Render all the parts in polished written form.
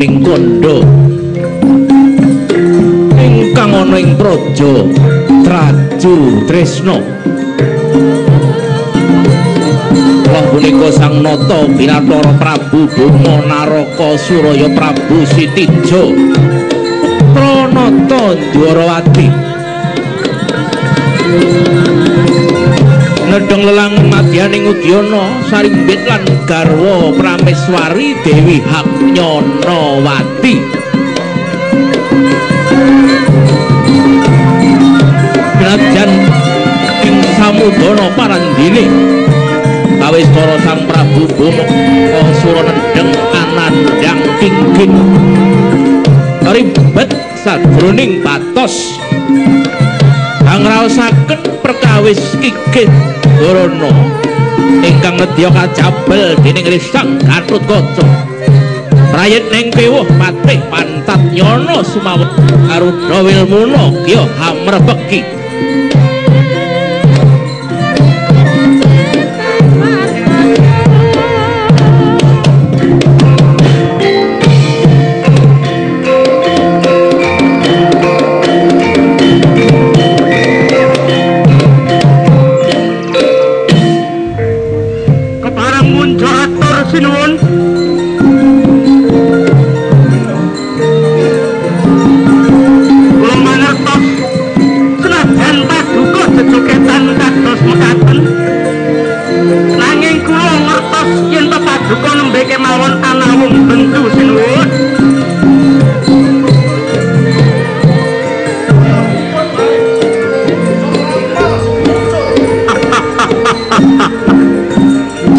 ning kandha ingkang ana ing praja Traju Tresna. Wah punika Sang Nata Binathara Prabu Boma Naraka Suraya Prabu Sitija Pranata Dwarawati nedheng lelang madyaning Udyana Sarimbit lan garwa Prameswari Dewi Haknyanawati. Senajan ing samudana parandene kawistara Sang Prabu Boma sura nedheng anandang tinggin ribet sadroning patos angraosaken perkawis ikit Dorana ingkang nedya kacabel dening Risang Gatotkaca prayit ning piwuh patih pantat nyana sumawon Garuda Wilmuna kya hamrebeki. Sinuwun kula mangertos senajan paduka jejogetan kados mekaten nanging kula ngertos yen paduka nembe kemawon anawung bendu sinuwun.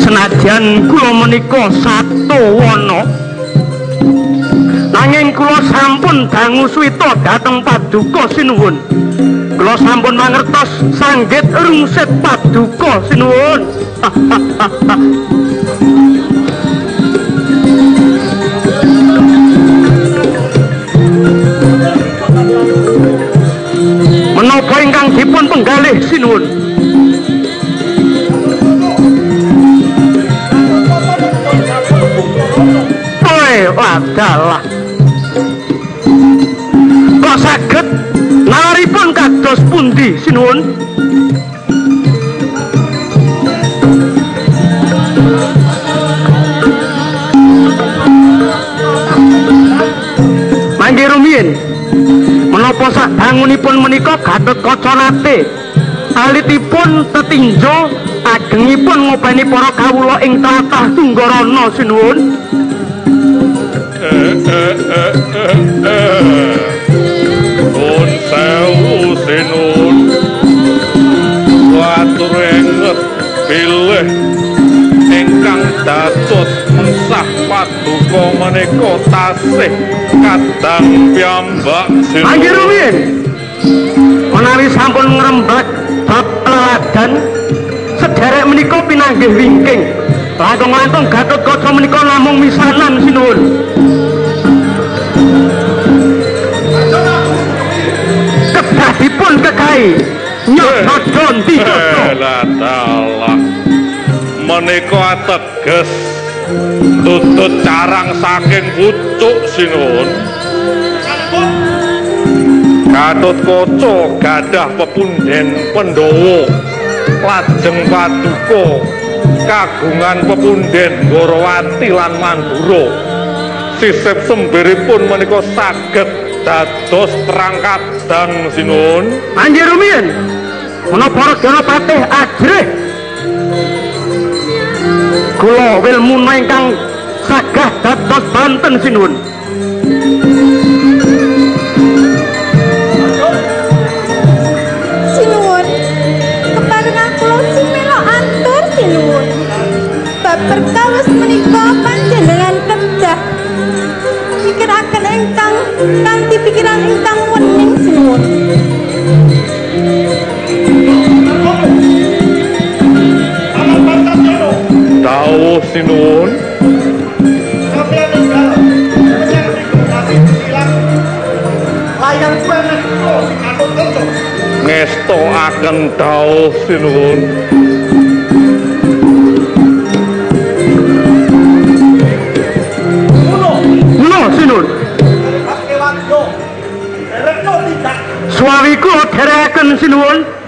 Senajan kula menika satuwana nanging kula sampun dangu swita dhateng paduka sinuwun. Kula sampun mangertos sanggit rungsit paduka sinuwun. Menapa ingkang dipun penggalih sinuwun? Adalah kok saged naripun kados pundi sinuwun? Mangke rumiyin menapa sadangunipun menika Gatotkaca nate alitipun tetinjo agengipun ngopeni para kawula ing tlatah Tunggarana sinuwun. Nun sewu sinuwun watur enget pilih ingkang dados mensah paduka menika tasih kadang piyambak sinuwun. Panggih rumiyin menawi sampun ngrembak bab leladan sederek menika pinanggih wingking langkung-langkung Gatotkaca menika namung misanan sinuwun. Kedahipun kekai nyodon dalah menika ateges tutut carang saking pucuk sinuwun. Gatotkaca gadah pepunden Pandhawa lajeng paduka kagungan pepunden Gorawati lan Mandura. Sisip semberipun menika saged dados terang kadang sinuwun. Panggih rumiyin menapa Regana Patih ajrih kula Wilmuna ingkang sagah dados banten sinuwun. Sinuwun keparengan kula sumela atur sinuwun bab perkawis menika panjenengan kedah pikiraken ingkang kanthi pikiran ingkang wening sinuwun. Dawuh sinuwun. Layang kuwi sing Gatotkaca ngestoaken dawuh sinuwun. Mula sinuwun. sinuwun.